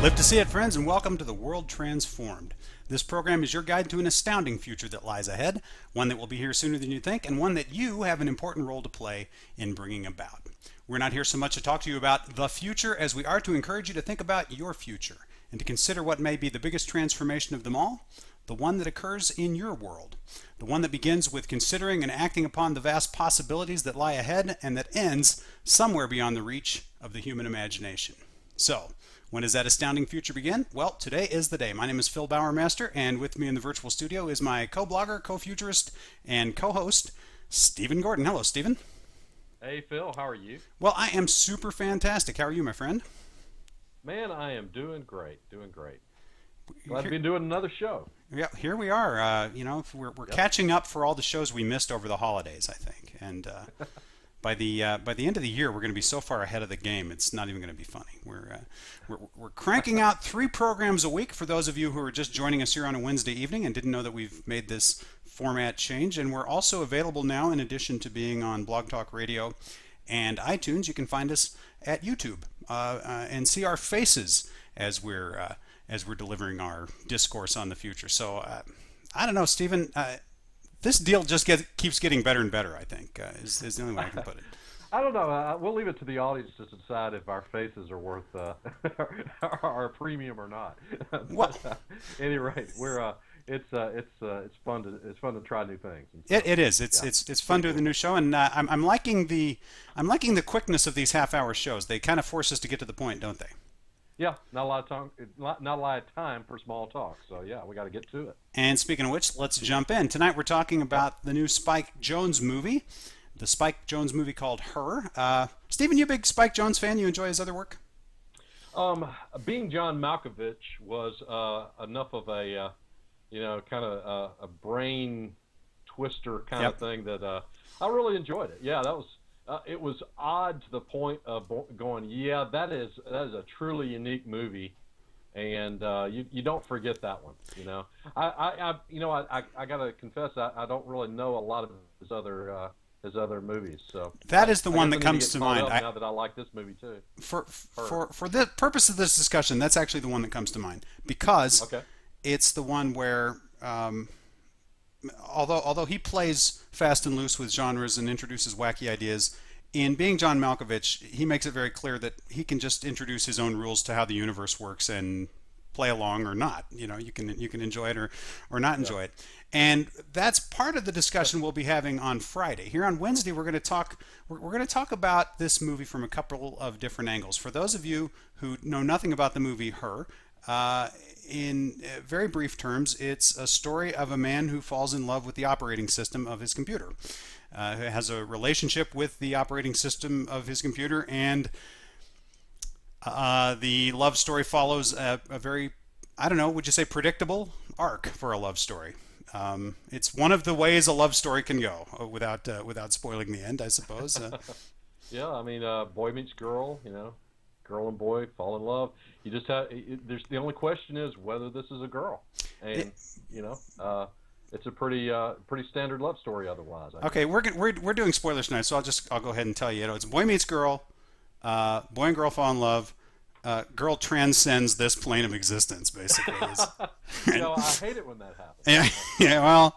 Live to see it, friends, and welcome to The World Transformed. This program is your guide to an astounding future that lies ahead, one that will be here sooner than you think, and one that you have an important role to play in bringing about. We're not here so much to talk to you about the future as we are to encourage you to think about your future and to consider what may be the biggest transformation of them all, the one that occurs in your world, the one that begins with considering and acting upon the vast possibilities that lie ahead and that ends somewhere beyond the reach of the human imagination. So, when does that astounding future begin? Well, today is the day. My name is Phil Bowermaster, and with me in the virtual studio is my co-blogger, co-futurist, and co-host, Stephen Gordon. Hello, Stephen. Hey, Phil. How are you? Well, I am super fantastic. How are you, my friend? Man, I am doing great. Doing great. Glad to be doing another show. Yeah, here we are. We're catching up for all the shows we missed over the holidays, I think, and by the end of the year, we're going to be so far ahead of the game, it's not even going to be funny. We're cranking out 3 programs a week for those of you who are just joining us here on a Wednesday evening and didn't know that we've made this format change. And we're also available now, in addition to being on Blog Talk Radio and iTunes. You can find us at YouTube and see our faces as we're delivering our discourse on the future. So I don't know, Stephen. This deal just keeps getting better and better, I think, is the only way I can put it. I don't know. We'll leave it to the audience to decide if our faces are worth our premium or not. But, at any rate, it's fun to try new things. It is. It's fun doing the new show, and I'm liking the quickness of these half-hour shows. They kind of force us to get to the point, don't they? Yeah, not a lot of time for small talk. So yeah, we got to get to it. And speaking of which, let's jump in. Tonight we're talking about the new Spike Jonze movie, the Spike Jonze movie called Her. Stephen, you a big Spike Jonze fan? You enjoy his other work? Being John Malkovich was enough of a kind of a brain twister kind of thing that I really enjoyed it. Yeah, that was. It was odd to the point of going, yeah, that is a truly unique movie, and you don't forget that one. I gotta confess, I don't really know a lot of his other movies. So that is the one that comes to mind. Now that I like this movie too. For the purpose of this discussion, that's actually the one that comes to mind because it's the one where. Although he plays fast and loose with genres and introduces wacky ideas, in Being John Malkovich, he makes it very clear that he can just introduce his own rules to how the universe works and play along or not. You can enjoy it or not enjoy it. And that's part of the discussion we'll be having on Friday. Here on Wednesday, we're going to talk about this movie from a couple of different angles. For those of you who know nothing about the movie Her, in very brief terms, it's a story of a man who falls in love with the operating system of his computer, who has a relationship with the operating system of his computer, and the love story follows a very, I don't know, would you say predictable arc for a love story? It's one of the ways a love story can go, without spoiling the end, I suppose. Yeah, I mean, boy meets girl, girl and boy fall in love. You just have. The only question is whether this is a girl, and it's a pretty standard love story. Otherwise, okay, we're doing spoilers tonight, so I'll go ahead and tell you. It's boy meets girl, boy and girl fall in love. Girl transcends this plane of existence, basically. I hate it when that happens. Yeah. Well,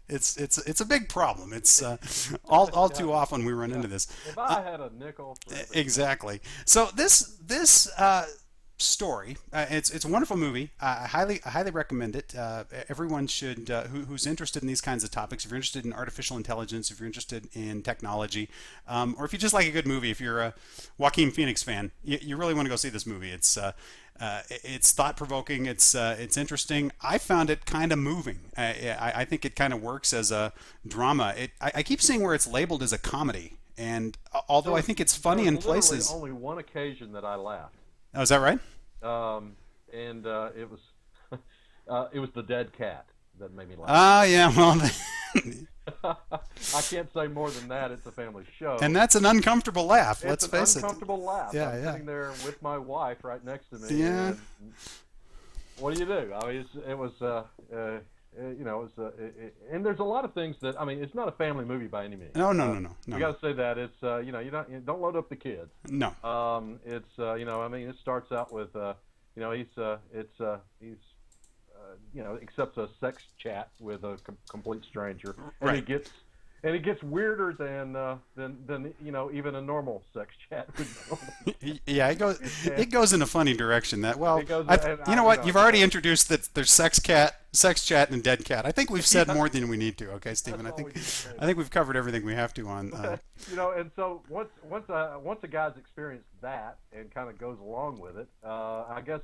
it's a big problem. It's all too often we run into this. If I had a nickel for exactly. So this story, it's a wonderful movie. I highly recommend it. Everyone should who's interested in these kinds of topics. If you're interested in artificial intelligence, if you're interested in technology, or if you just like a good movie, if you're a Joaquin Phoenix fan, you really want to go see this movie. It's thought-provoking. It's interesting. I found it kind of moving. I think it kind of works as a drama. I keep seeing where it's labeled as a comedy, and although I think it's funny in places. Only one occasion that I laughed. Oh, is that right? And it was it was the dead cat that made me laugh. Ah, yeah. Well, I can't say more than that. It's a family show, and that's an uncomfortable laugh. Let's face it. It's an uncomfortable laugh. Yeah, I'm yeah. sitting there with my wife right next to me. Yeah. And what do you do? I mean, it was and there's a lot of things that, I mean, it's not a family movie by any means. No. You got to say that it's you don't load up the kids. No. It's I mean, it starts out with accepts a sex chat with a complete stranger, and Right. it gets weirder than even a normal sex chat would normally. Yeah, it goes in a funny direction. That well, It goes, and you know I, what? You've already yeah, introduced that there's sex chat, and dead cat. I think we've said yeah, more than we need to. Okay, Stephen. that's all we need to say I about think we've covered everything we have to on. it. And so once a guy's experienced that and kind of goes along with it, I guess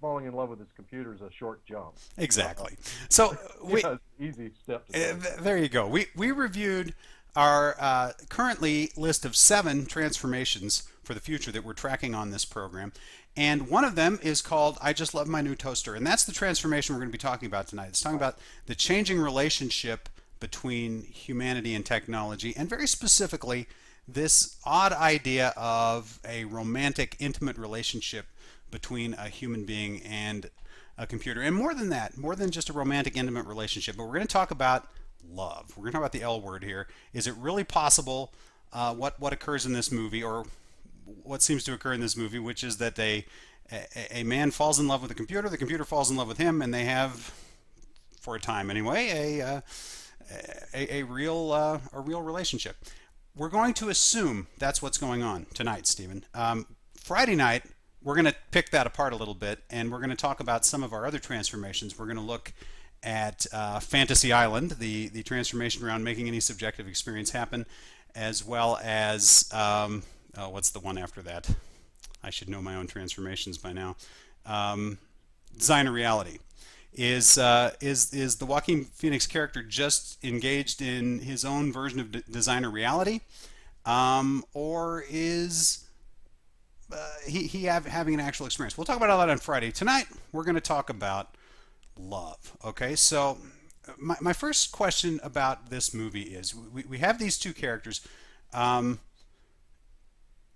falling in love with his computer is a short jump. Exactly. So we Yeah, easy step to take. there you go. We reviewed our currently list of 7 transformations for the future that we're tracking on this program. And one of them is called I Just Love My New Toaster. And that's the transformation we're going to be talking about tonight. It's talking about the changing relationship between humanity and technology, and very specifically, this odd idea of a romantic, intimate relationship between a human being and a computer. And more than that, more than just a romantic, intimate relationship, but we're going to talk about love. We're going to talk about the L word here. Is it really possible what occurs in this movie, or what seems to occur in this movie, which is that a man falls in love with the computer falls in love with him, and they have, for a time anyway, a real relationship. We're going to assume that's what's going on tonight, Stephen. Friday night, we're going to pick that apart a little bit, and we're going to talk about some of our other transformations. We're going to look at Fantasy Island, the transformation around making any subjective experience happen, as well as what's the one after that? I should know my own transformations by now. Designer reality. Is the Joaquin Phoenix character just engaged in his own version of designer reality, or is he having an actual experience? We'll talk about all that on Friday. Tonight, we're going to talk about love. Okay, so my first question about this movie is we have these 2 characters.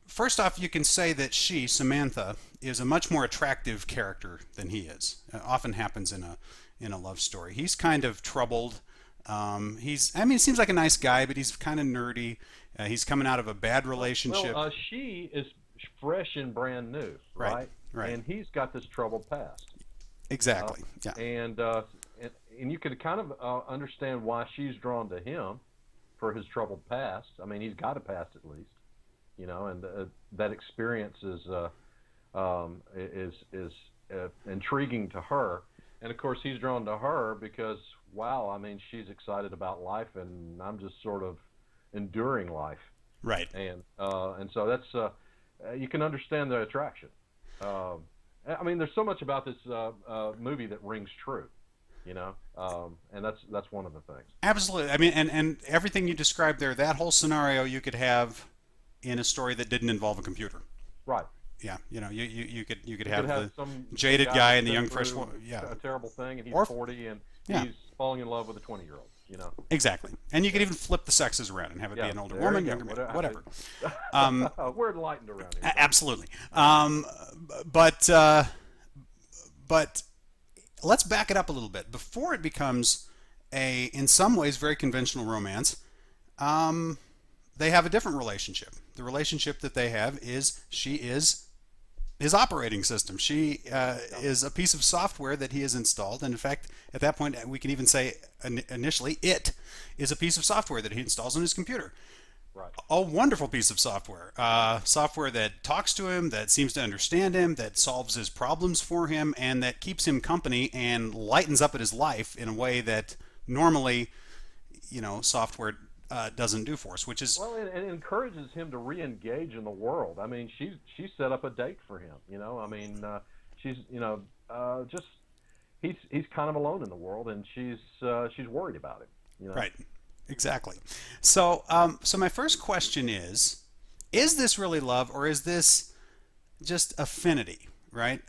First off, you can say that she, Samantha, is a much more attractive character than he is. It often happens in a love story. He's kind of troubled. It seems like a nice guy, but he's kind of nerdy. He's coming out of a bad relationship. Well, she is fresh and brand new, right? Right. And he's got this troubled past. Exactly. Yeah. And you could kind of understand why she's drawn to him for his troubled past. I mean, he's got a past at least, and that experience is intriguing to her. And of course, he's drawn to her because, wow, I mean, she's excited about life, and I'm just sort of enduring life. Right. And so that's you can understand the attraction. I mean, there's so much about this movie that rings true, and that's one of the things. Absolutely. I mean, and everything you described there, that whole scenario you could have in a story that didn't involve a computer. Right. Yeah. You could have the some jaded guy and the young fresh through yeah. a terrible thing, and he's Or- 40, and yeah. he's falling in love with a 20-year-old. Exactly. And you could even flip the sexes around and have it be an older there woman, you younger go. man, whatever. We're enlightened around here. Absolutely. But let's back it up a little bit. Before it becomes in some ways, very conventional romance, they have a different relationship. The relationship that they have is she is his operating system. She is a piece of software that he has installed. And in fact, at that point, we can even say initially, it is a piece of software that he installs on his computer. Right. A wonderful piece of software. Software that talks to him, that seems to understand him, that solves his problems for him, and that keeps him company and lightens up at his life in a way that normally, software doesn't do for us, which is and encourages him to re-engage in the world. I mean, she set up a date for him. I mean, she's just he's kind of alone in the world, and she's worried about him. Right. Exactly. So so my first question is this really love, or is this just affinity? Right.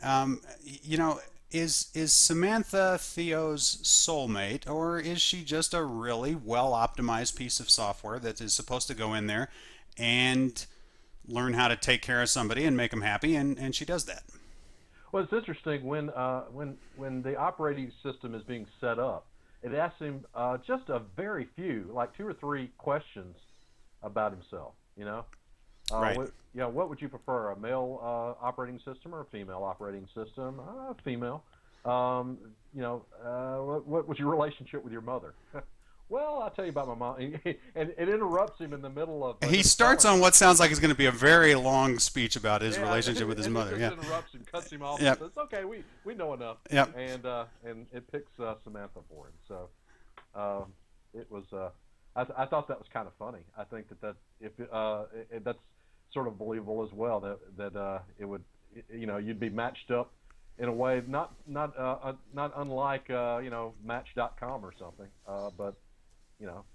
Is Samantha Theo's soulmate, or is she just a really well-optimized piece of software that is supposed to go in there and learn how to take care of somebody and make them happy, and she does that? Well, it's interesting when the operating system is being set up, it asks him just a very few, like 2 or 3 questions about himself, Right. What would you prefer, a male operating system or a female operating system? Female. Um, what was your relationship with your mother? Well, I'll tell you about my mom. And it interrupts him in the middle of He him starts telling on him. what sounds like it's going to be a very long speech about his Yeah, relationship with his and he mother. just Yeah. interrupts and cuts him off and Yep. says, "Okay, we know enough," Yep. and it picks Samantha for him. So it was. I thought that was kind of funny. I think that if that's sort of believable as well, that it would, you'd be matched up in a way not unlike Match.com or something, but you know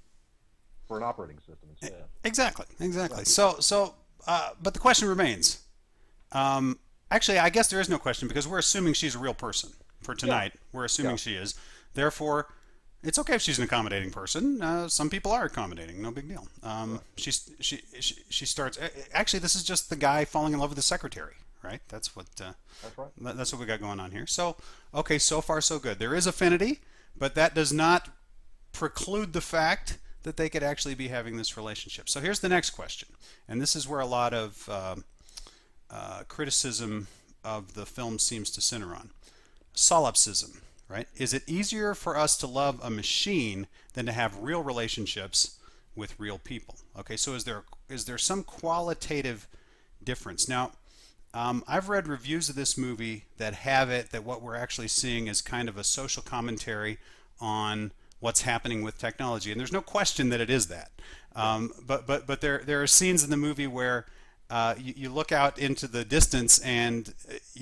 for an operating system instead. Exactly. Yeah. Exactly. But the question remains. Actually, I guess there is no question because we're assuming she's a real person for Yeah. tonight. We're assuming Yeah. she is. Therefore, it's okay if she's an accommodating person. Some people are accommodating. No big deal. Right. She starts. Actually, this is just the guy falling in love with the secretary, right? That's right. That's what we got going on here. So, okay, so far so good. There is affinity, but that does not preclude the fact that they could actually be having this relationship. So here's the next question, and this is where a lot of criticism of the film seems to center on. Solipsism, right? Is it easier for us to love a machine than to have real relationships with real people? Okay, so is there some qualitative difference? Now, I've read reviews of this movie that have it that what we're actually seeing is kind of a social commentary on what's happening with technology, and there's no question that it is that. But there are scenes in the movie where you look out into the distance, and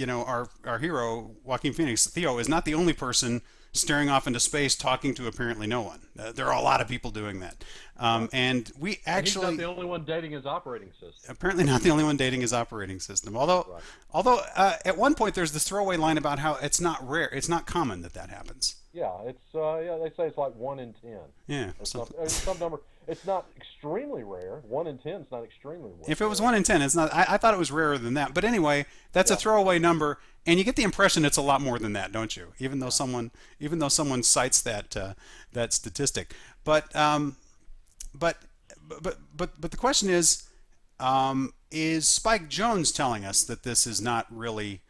our hero Joaquin Phoenix, Theo, is not the only person staring off into space talking to apparently no one. There are a lot of people doing that, and we And he's actually not the only one dating his operating system. apparently not the only one dating his operating system. Right. Although at one point there's this throwaway line about how it's not rare, it's not common that happens. Yeah, they say it's like 1 in 10. Yeah. Or some number. It's not extremely rare. 1 in 10 is not extremely rare. If it was 1 in 10, it's not. I thought it was rarer than that. But anyway, that's a Yeah. throwaway number, and you get the impression it's a lot more than that, don't you? Even though someone cites that statistic. But the question is Spike Jonze telling us that this is not really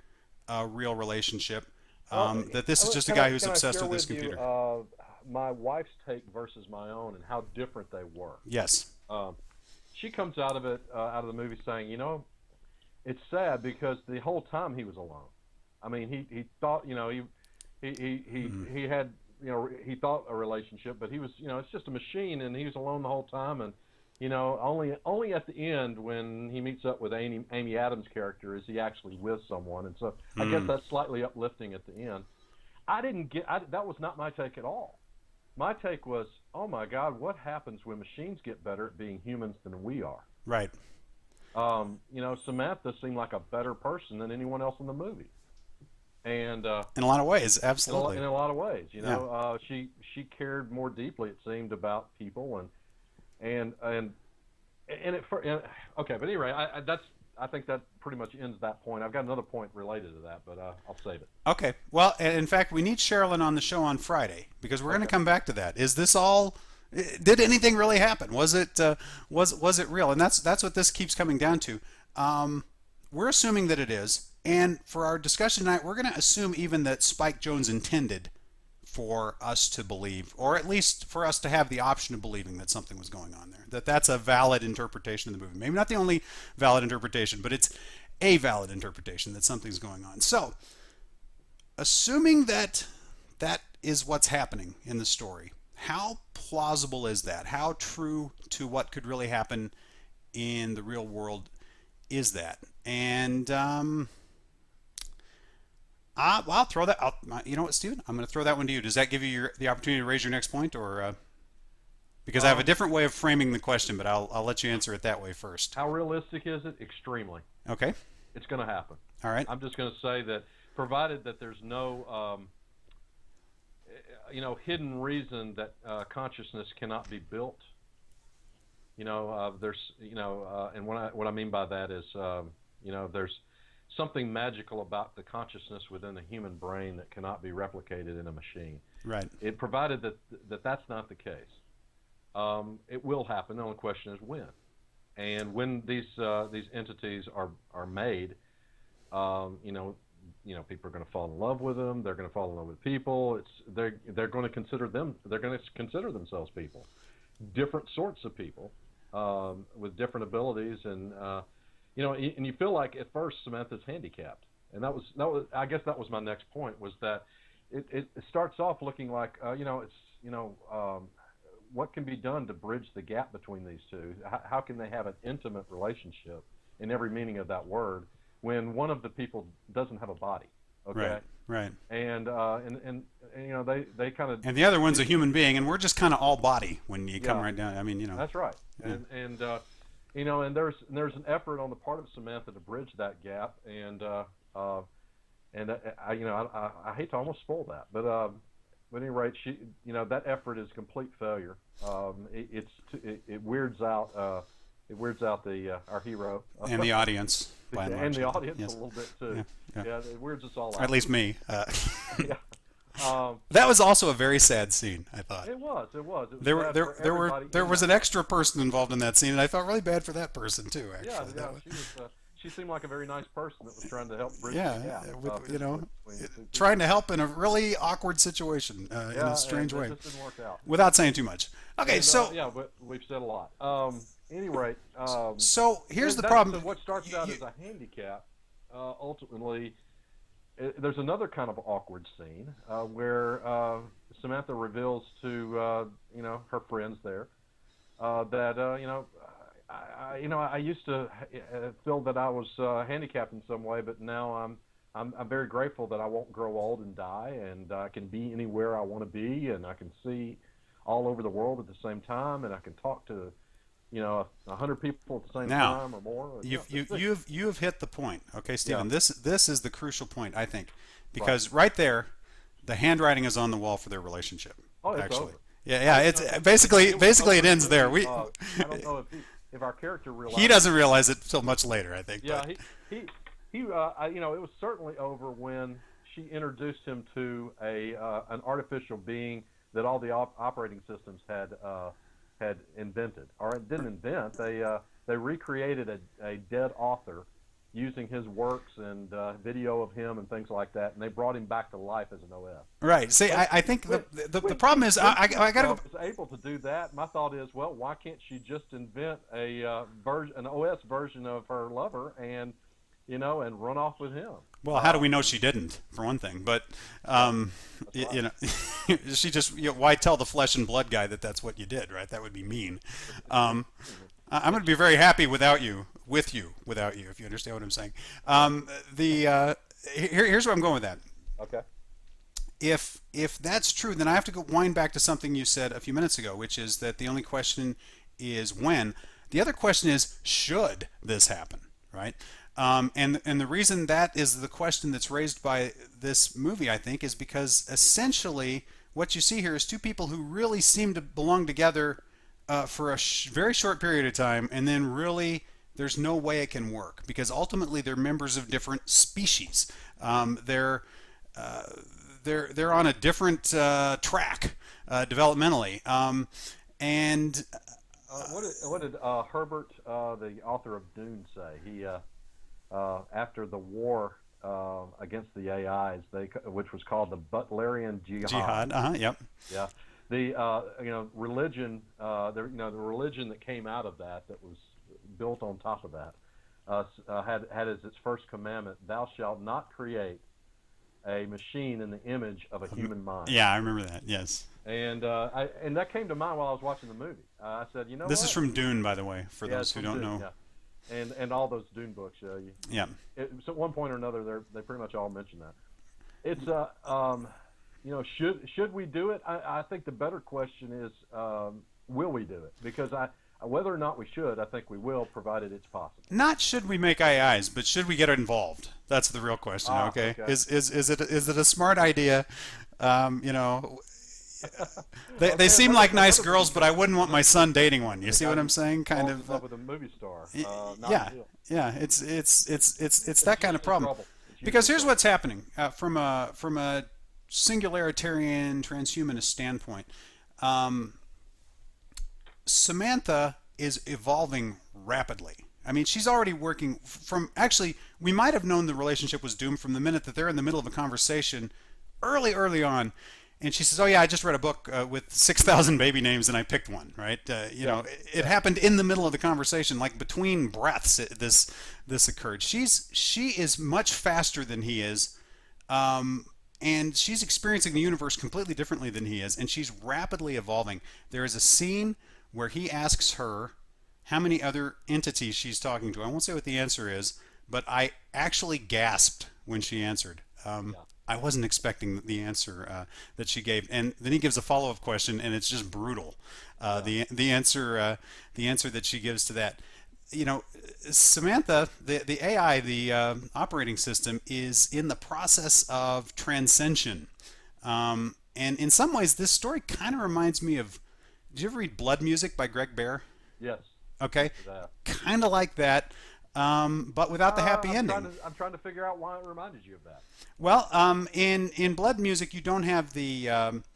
a real relationship? That this is just a guy who's obsessed with this computer. My wife's take versus my own and how different they were. Yes. She comes out of the movie saying, it's sad because the whole time he was alone. I mean, he thought, he had, he thought a relationship, but he was, it's just a machine, and he was alone the whole time. And, only at the end when he meets up with Amy Adams' character is he actually with someone. And so I guess that's slightly uplifting at the end. That was not my take at all. My take was, oh my God, what happens when machines get better at being humans than we are? Right. Samantha seemed like a better person than anyone else in the movie. And In a lot of ways, absolutely. in a lot of ways, she cared more deeply, it seemed, about people, and okay. But anyway, I think that pretty much ends that point. I've got another point related to that, but I'll save it. Okay. Well, in fact, we need Sherilyn on the show on Friday because we're going to come back to that. Is this all? Did anything really happen? Was it was it real? And that's what this keeps coming down to. We're assuming that it is, and for our discussion tonight, we're going to assume even that Spike Jonze intended for us to believe, or at least for us to have the option of believing that something was going on there. That's a valid interpretation of the movie. Maybe not the only valid interpretation, but it's a valid interpretation that something's going on. So, assuming that is what's happening in the story, how plausible is that? How true to what could really happen in the real world is that? And I'll throw that out. You know what, Steven? I'm going to throw that one to you. Does that give you the opportunity to raise your next point, or because I have a different way of framing the question, but I'll let you answer it that way first. How realistic is it? Extremely. Okay. It's going to happen. All right. I'm just going to say that, provided that there's no, hidden reason that consciousness cannot be built. There's, and what I mean by that is, there's something magical about the consciousness within the human brain that cannot be replicated in a machine. Right. It provided that that's not the case. It will happen. The only question is when. And when these entities are made, you know, people are going to fall in love with them. They're going to fall in love with people. They're going to consider them. They're going to consider themselves people, different sorts of people, with different abilities, and you know, and you feel like at first Samantha's handicapped, and that was I guess that was my next point, was that it starts off looking like you know, it's, you know, what can be done to bridge the gap between these two? How can they have an intimate relationship in every meaning of that word when one of the people doesn't have a body? Okay. Right. And you know, they kind of, and the other one's a human being, and we're just kind of all body when you come right down. I mean, you know. That's right. Yeah. And you know, and there's an effort on the part of Samantha to bridge that gap, and I, you know, I hate to almost spoil that, but at any rate, you know, that effort is a complete failure. It weirds out our hero and the audience, by and large. And the audience, yes. A little bit too. Yeah. It weirds us all out. At least me. Yeah. That was also a very sad scene, I thought. It was. There was an extra person involved in that scene, and I felt really bad for that person too. Actually, she seemed like a very nice person that was trying to help bridge the gap. You know, trying to help in a really awkward situation in a strange way. It just didn't work out. Without saying too much. Okay, and, so yeah, but we've said a lot. Any rate, so here's the problem. So what starts out as a handicap, ultimately, there's another kind of awkward scene where Samantha reveals to you know, her friends there that you know, I used to feel that I was handicapped in some way, but now I'm very grateful that I won't grow old and die, and I can be anywhere I want to be, and I can see all over the world at the same time, and I can talk to, you know, 100 people at the same time or more. You've hit the point, okay, Stephen. Yeah. This is the crucial point, I think, because right there, the handwriting is on the wall for their relationship. Oh, it's actually. over. Yeah. It's basically it ends there. I don't know if our character realizes. He doesn't realize it till much later, I think. Yeah, but. he you know, it was certainly over when she introduced him to an artificial being that all the operating systems had invented, or didn't invent. They recreated a dead author using his works and video of him and things like that, and they brought him back to life as an OS. Right. See, I think the problem is I got to. Was able to do that. My thought is, well, why can't she just invent an OS version of her lover and, you know, and run off with him? Well, how do we know she didn't, for one thing? But you know, she just, you know, why tell the flesh and blood guy that that's what you did, right? That would be mean. I'm going to be very happy without you, if you understand what I'm saying. Here's where I'm going with that. Okay. If that's true, then I have to wind back to something you said a few minutes ago, which is that the only question is when. The other question is, should this happen, right? And the reason that is the question that's raised by this movie, I think, is because essentially what you see here is two people who really seem to belong together for a very short period of time, and then really there's no way it can work because ultimately they're members of different species. They're on a different track developmentally, and what did Herbert, the author of Dune, say? He after the war against the AIs, which was called the Butlerian Jihad. Yep. Yeah. The you know, religion, the religion that came out of that was built on top of that, had as its first commandment, "Thou shalt not create a machine in the image of a human mind." Yeah, I remember that. Yes. And that came to mind while I was watching the movie. I said, you know, this is from Dune, by the way, for those who don't know. Yeah. And all those Dune books. So at one point or another, they pretty much all mention that. It's you know, should we do it? I think the better question is, will we do it? Because whether or not we should, I think we will, provided it's possible. Not should we make AIs, but should we get involved? That's the real question. Okay. Is it a smart idea? You know. They seem like nice girls, but I wouldn't want my son dating one. You see what I'm saying? Kind of. In love with a movie star. Yeah. It's that kind of problem. Because here's what's happening from a singularitarian transhumanist standpoint. Samantha is evolving rapidly. I mean, she's already working from, actually, we might have known the relationship was doomed from the minute that they're in the middle of a conversation early on. And she says, "Oh yeah, I just read a book with 6,000 baby names, and I picked one." Right? It happened in the middle of the conversation, like between breaths. This occurred. She is much faster than he is, and she's experiencing the universe completely differently than he is, and she's rapidly evolving. There is a scene where he asks her how many other entities she's talking to. I won't say what the answer is, but I actually gasped when she answered. I wasn't expecting the answer that she gave, and then he gives a follow-up question, and it's just brutal. The answer that she gives to that, Samantha, the AI, the operating system, is in the process of transcension, and in some ways, this story kind of reminds me of. Did you ever read Blood Music by Greg Bear? Yes. Okay, kind of like that. But without the happy ending. I'm trying to figure out why it reminded you of that. Well, in Blood Music, you don't have the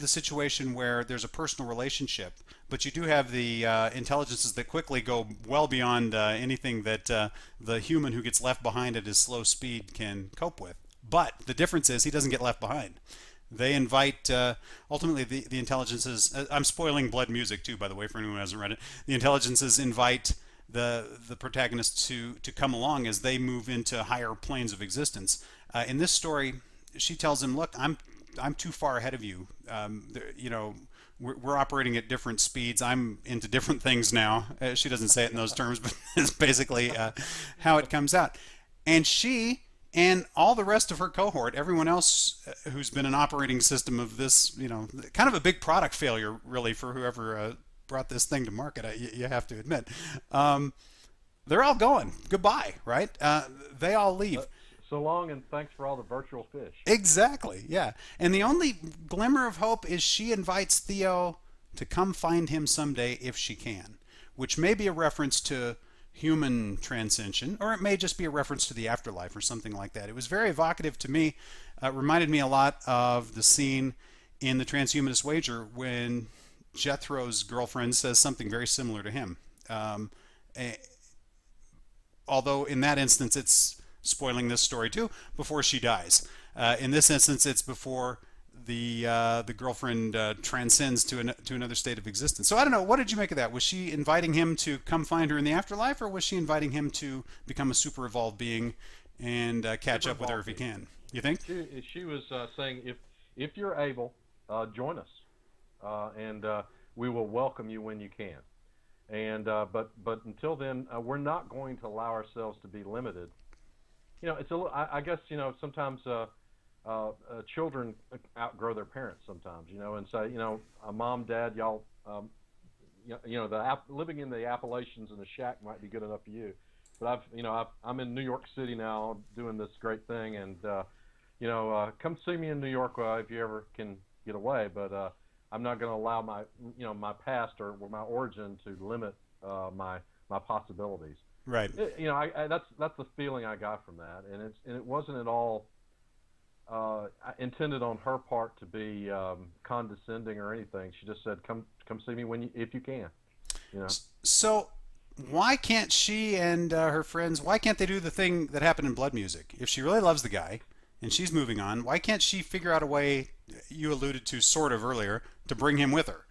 situation where there's a personal relationship, but you do have the intelligences that quickly go well beyond anything that the human who gets left behind at his slow speed can cope with. But the difference is he doesn't get left behind. They invite, ultimately, the intelligences. I'm spoiling Blood Music too, by the way, for anyone who hasn't read it. The intelligences invite the protagonists to come along as they move into higher planes of existence. In this story, she tells him, "Look, I'm too far ahead of you. We're operating at different speeds. I'm into different things now." She doesn't say it in those terms, but it's basically how it comes out. And she and all the rest of her cohort, everyone else who's been an operating system of this, kind of a big product failure, really, for whoever brought this thing to market, you have to admit. They're all going. Goodbye, right? They all leave. So long, and thanks for all the virtual fish. Exactly, yeah. And the only glimmer of hope is she invites Theo to come find him someday if she can, which may be a reference to human transcension, or it may just be a reference to the afterlife or something like that. It was very evocative to me. Reminded me a lot of the scene in The Transhumanist Wager when Jethro's girlfriend says something very similar to him. Although in that instance it's spoiling this story too, before she dies. In this instance it's before the girlfriend transcends to another state of existence. So I don't know, what did you make of that? Was she inviting him to come find her in the afterlife, or was she inviting him to become a super evolved being and catch up with her if he can? You think? She was saying, if you're able, join us, and we will welcome you when you can. And but until then, we're not going to allow ourselves to be limited. It's I guess sometimes children outgrow their parents sometimes, and say, mom, dad, y'all, living in the Appalachians in a shack might be good enough for you, but I'm in New York City now doing this great thing, and come see me in New York if you ever can get away, but I'm not going to allow my past or my origin to limit my possibilities. Right. That's the feeling I got from that, and it wasn't at all intended on her part to be condescending or anything. She just said, "Come see me if you can." So why can't she and her friends? Why can't they do the thing that happened in Blood Music? If she really loves the guy and she's moving on, why can't she figure out a way? You alluded to sort of earlier, to bring him with her,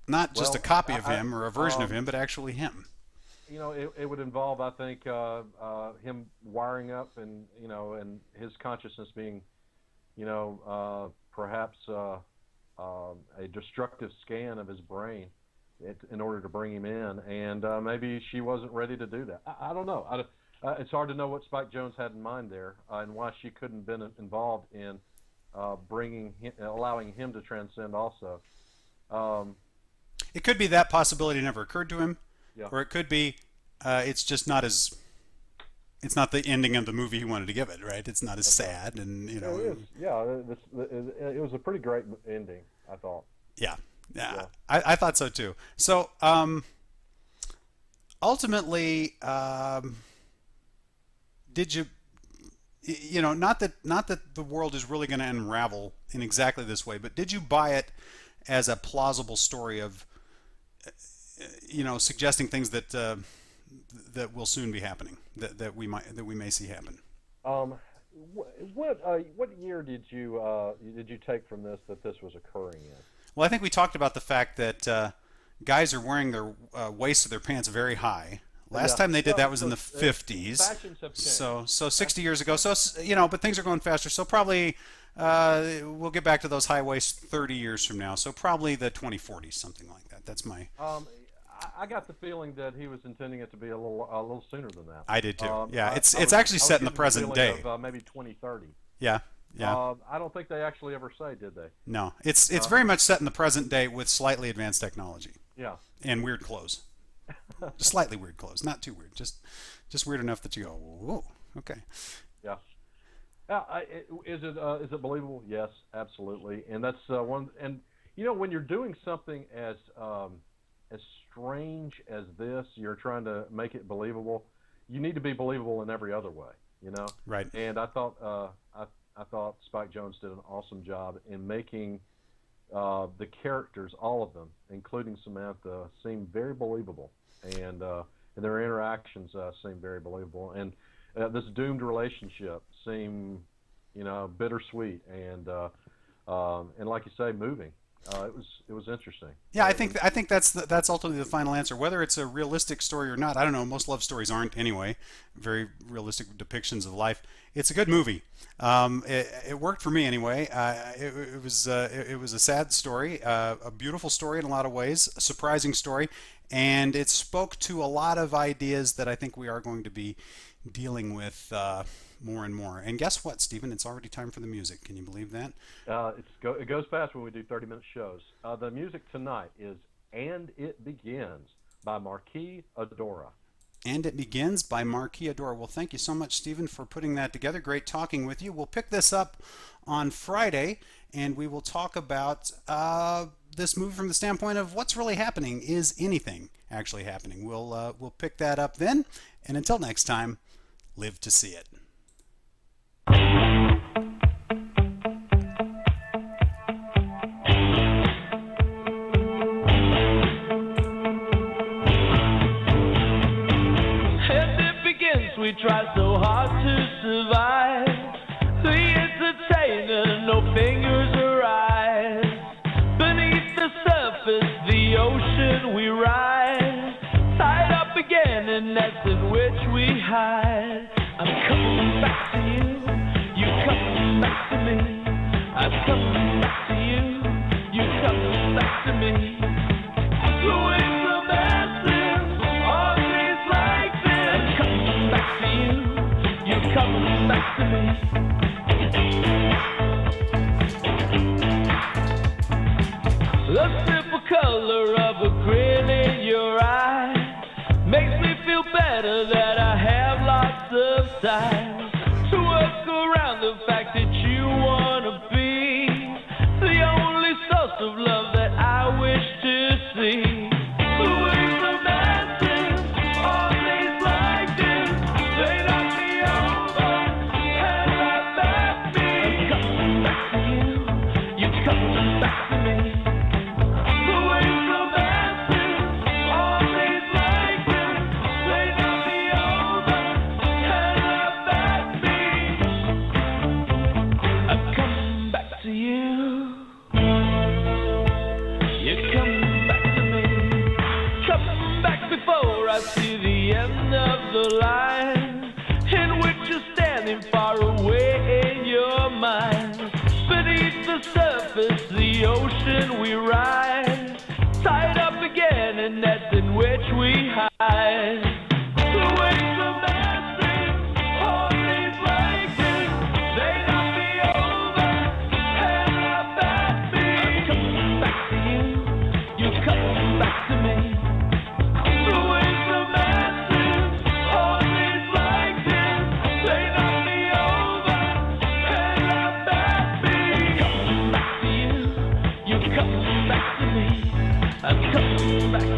not just a copy of him or a version of him, but actually him. It would involve, I think, him wiring up and and his consciousness being, perhaps a destructive scan of his brain in order to bring him in, and maybe she wasn't ready to do that. I don't know. It's hard to know what Spike Jonze had in mind there, and why she couldn't have been involved in allowing him to transcend also. It could be that possibility never occurred to him, yeah. Or it could be it's just not as. It's not the ending of the movie he wanted to give it, right? It's not as sad, and It is. Yeah, it was a pretty great ending, I thought. Yeah. I thought so too. So ultimately, did you? Not that the world is really going to unravel in exactly this way, but did you buy it as a plausible story of suggesting things that that will soon be happening, that we may see happen. What year did you take from this that this was occurring in? Well, I think we talked about the fact that guys are wearing their waists of their pants very high. Last time they did that was in the 50s. Fashions have changed. So 60 years ago. So but things are going faster. So probably we'll get back to those high waists 30 years from now. So probably the 2040s, something like that. That's my. I got the feeling that he was intending it to be a little sooner than that. I did too. It's actually set in the present day. Maybe 2030. Yeah. I don't think they actually ever say, did they? No, it's very much set in the present day with slightly advanced technology. Yeah. And weird clothes. Just slightly weird clothes, not too weird. Just weird enough that you go, whoa, okay. Yeah. Is it believable? Yes, absolutely. And that's one. And when you're doing something as strange as this, you're trying to make it believable. You need to be believable in every other way. Right. And I thought I thought Spike Jonze did an awesome job in making the characters, all of them, including Samantha, seem very believable, and their interactions seem very believable, and this doomed relationship seemed, bittersweet and like you say, moving. It was interesting. Yeah, I think that's ultimately the final answer. Whether it's a realistic story or not, I don't know. Most love stories aren't anyway. Very realistic depictions of life. It's a good movie. It worked for me anyway. It was a sad story, a beautiful story in a lot of ways, a surprising story, and it spoke to a lot of ideas that I think we are going to be dealing with more and more. And guess what, Stephen? It's already time for the music. Can you believe that? It goes fast when we do 30-minute shows. The music tonight is "And It Begins" by Marquis Adora. And It Begins by Marquis Adora. Well, thank you so much, Stephen, for putting that together. Great talking with you. We'll pick this up on Friday, and we will talk about this movie from the standpoint of what's really happening. Is anything actually happening? We'll pick that up then. And until next time, live to see it. We try so hard to survive. The entertainer, no fingers or eyes. Beneath the surface, the ocean we ride. Tied up again in nets in which we hide. I'm coming back to you. You coming back to me. I'm coming back to you. You coming back to me. Coming back to me. The simple color of a grin in your eye makes me feel better that I have lots of time to work around the fact that you wanna be the only source of love that I wish to see. The line in which you're standing far away in your mind. Beneath the surface, the ocean we ride. Tied up again in nets in which we hide. The waves of massive, always like this. They not be over, and not back me. I'm coming back to you. You're coming back to me. I'm coming back.